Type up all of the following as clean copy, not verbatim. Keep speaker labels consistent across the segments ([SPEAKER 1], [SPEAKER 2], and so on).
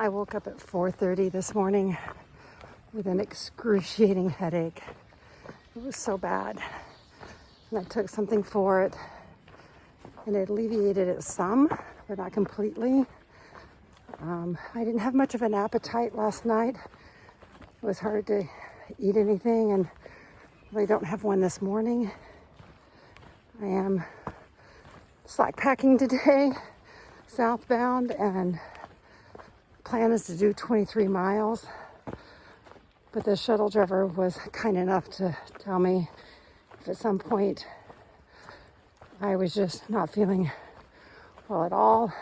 [SPEAKER 1] I woke up at 4:30 this morning with an excruciating headache. It was so bad. And I took something for it and it alleviated it some, but not completely. I didn't have much of an appetite last night. It was hard to eat anything and I don't have one this morning. I am slack packing today, southbound, and plan is to do 23 miles. But the shuttle driver was kind enough to tell me if at some point I was just not feeling well at all,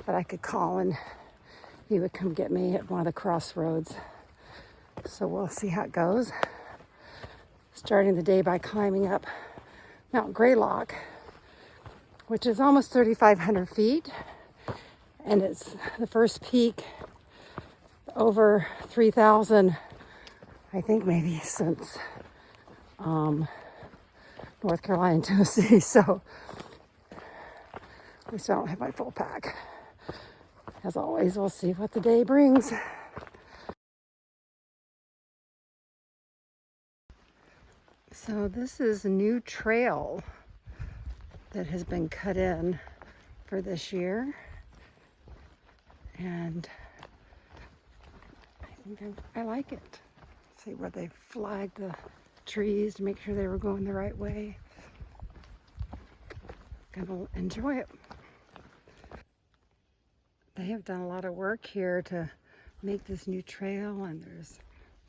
[SPEAKER 1] that I could call and he would come get me at one of the crossroads. So we'll see how it goes. Starting the day by climbing up Mount Greylock, which is almost 3,500 feet. And it's the first peak over 3,000, I think maybe since North Carolina and Tennessee. So at least I don't have my full pack. As always, we'll see what the day brings. So this is a new trail that has been cut in for this year. And I think I like it. See where they flagged the trees to make sure they were going the right way. Gonna enjoy it. They have done a lot of work here to make this new trail, and there's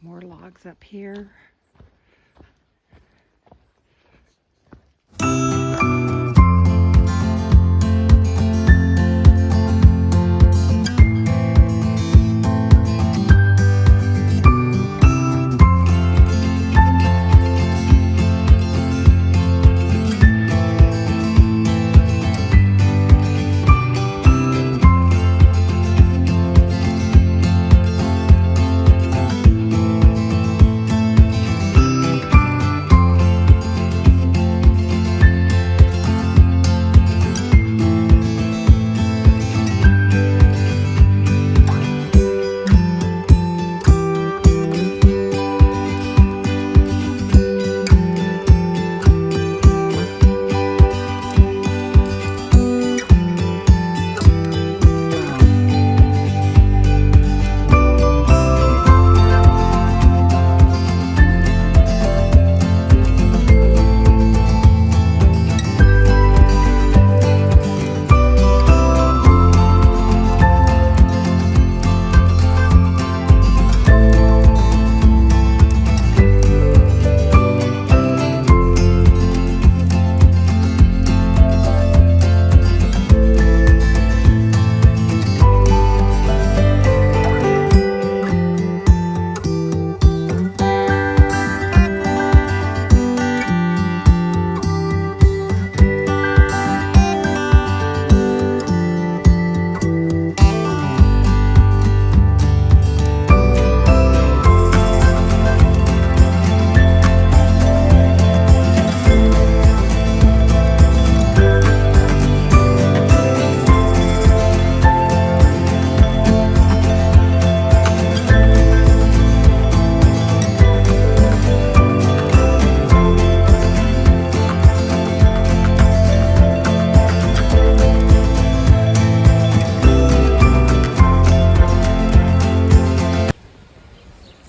[SPEAKER 1] more logs up here.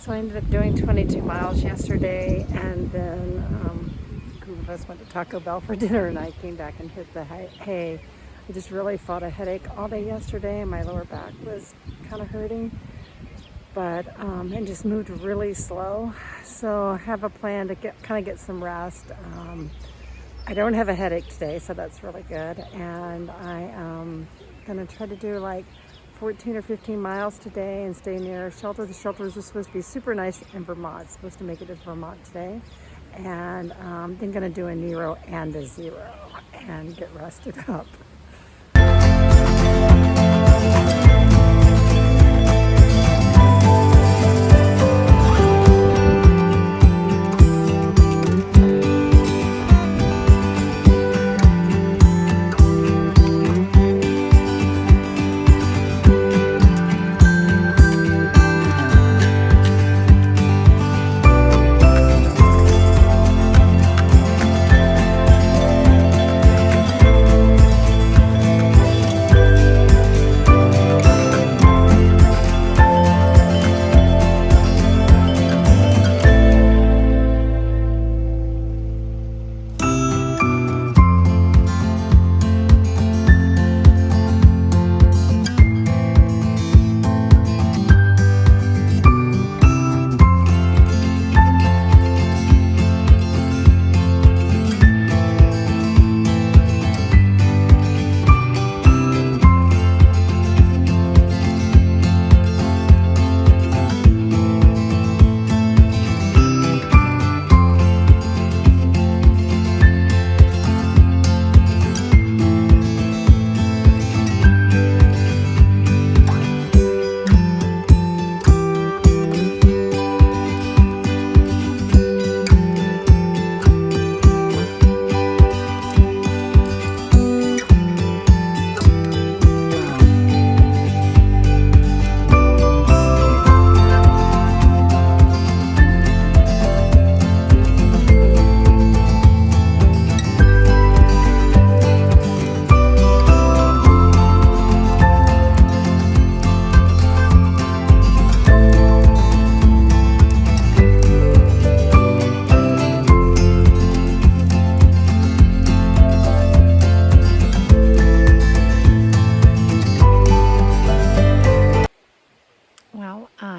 [SPEAKER 1] So I ended up doing 22 miles yesterday, and then a group of us went to Taco Bell for dinner, and I came back and hit the hay. I just really fought a headache all day yesterday, and my lower back was kind of hurting, but and just moved really slow. So I have a plan to get some rest. I don't have a headache today, so that's really good, and I am gonna try to do like 14 or 15 miles today and stay near a shelter. The shelters are supposed to be super nice in Vermont. It's supposed to make it to Vermont today. And then gonna do a Nero and a Zero and get rested up.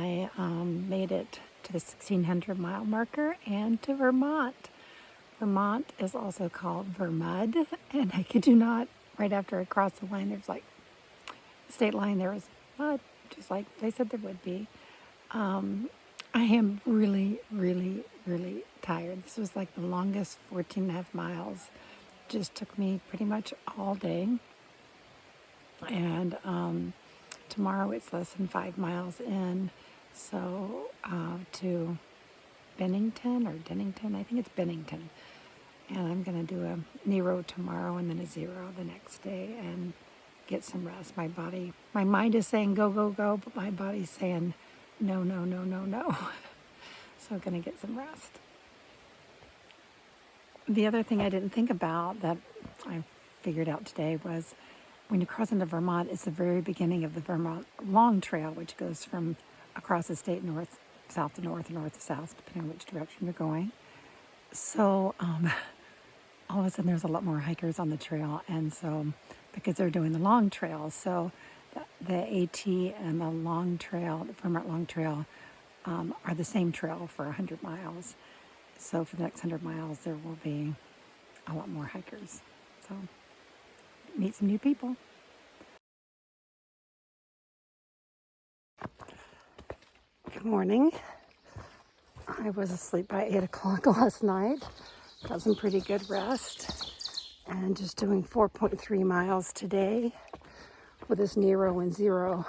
[SPEAKER 1] I made it to the 1600 mile marker and to Vermont. Vermont is also called Vermont, and I kid you not, right after I crossed the line, there's like, state line, there was mud, just like they said there would be. I am really, really, really tired. This was like the longest 14 and a half miles. Just took me pretty much all day. And tomorrow it's less than 5 miles in. So to Bennington or Dennington, I think it's Bennington. And I'm going to do a Nero tomorrow and then a 0 the next day and get some rest. My mind is saying go, go, go, but my body's saying no, no, no, no, no. So I'm going to get some rest. The other thing I didn't think about that I figured out today was when you cross into Vermont, it's the very beginning of the Vermont Long Trail, which goes from across the state north, south to north, and north to south, depending on which direction you're going. So all of a sudden there's a lot more hikers on the trail, and so because they're doing the long trail, so the AT and the long trail, the Vermont Long Trail, are the same trail for 100 miles. So for the next 100 miles, there will be a lot more hikers. So meet some new people. Good morning. I was asleep by 8 o'clock last night. Got some pretty good rest. And just doing 4.3 miles today with this Nero and 0.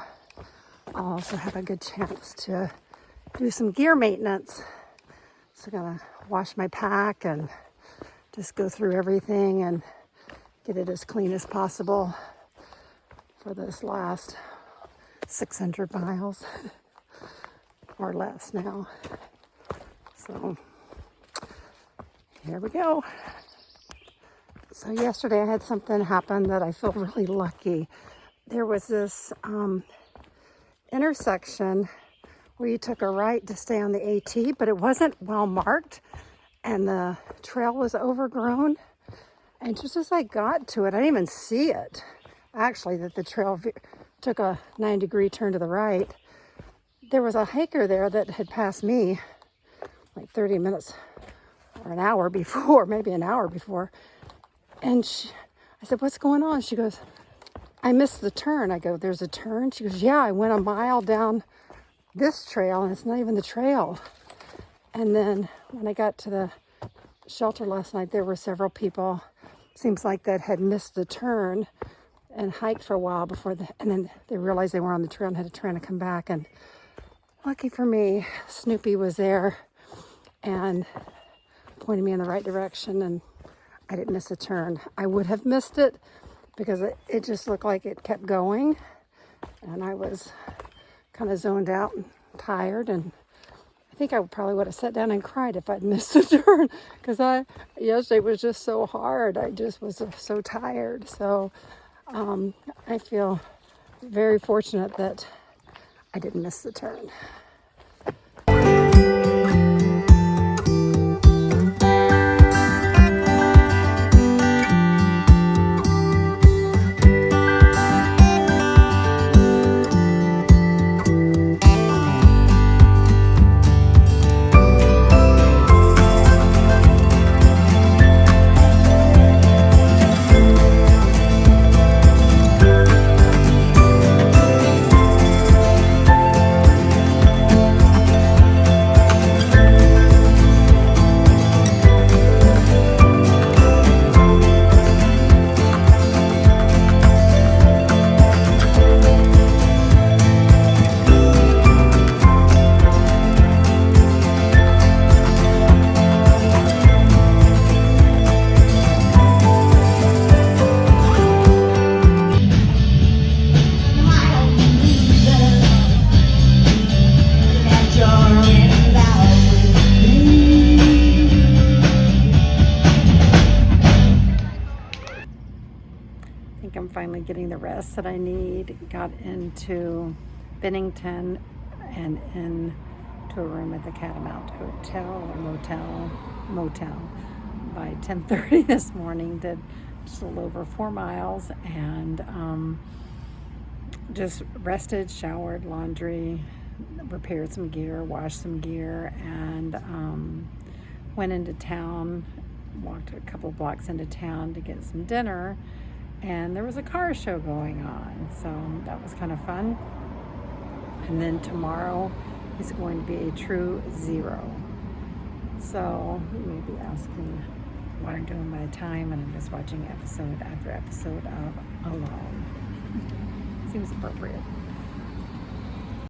[SPEAKER 1] I'll also have a good chance to do some gear maintenance. So I'm gonna wash my pack and just go through everything and get it as clean as possible for this last 600 miles or less now. So here we go. So yesterday I had something happen that I feel really lucky. There was this intersection where you took a right to stay on the AT, but it wasn't well marked and the trail was overgrown. And just as I got to it, I didn't even see it, actually, that the trail took a 9-degree turn to the right. There was a hiker there that had passed me like 30 minutes or an hour before, maybe an hour before. And I said, what's going on? She goes, I missed the turn. I go, there's a turn? She goes, yeah, I went a mile down this trail and it's not even the trail. And then when I got to the shelter last night, there were several people, seems like that had missed the turn and hiked for a while before and then they realized they were on the trail and had to try to come back. And lucky for me, Snoopy was there and pointed me in the right direction, and I didn't miss a turn. I would have missed it because it just looked like it kept going, and I was kind of zoned out and tired, and I think I probably would have sat down and cried if I'd missed a turn because yesterday was just so hard. I just was so tired. So I feel very fortunate that I didn't miss the turn. I'm finally getting the rest that I need. Got into Bennington and into a room at the Catamount Hotel or motel by 10:30 this morning. Did just a little over 4 miles and just rested, showered, laundry, repaired some gear, washed some gear, and went into town, walked a couple blocks into town to get some dinner, and there was a car show going on, so that was kind of fun. And then tomorrow is going to be a true zero. So you may be asking what I'm doing by the time, and I'm just watching episode after episode of Alone. Seems appropriate.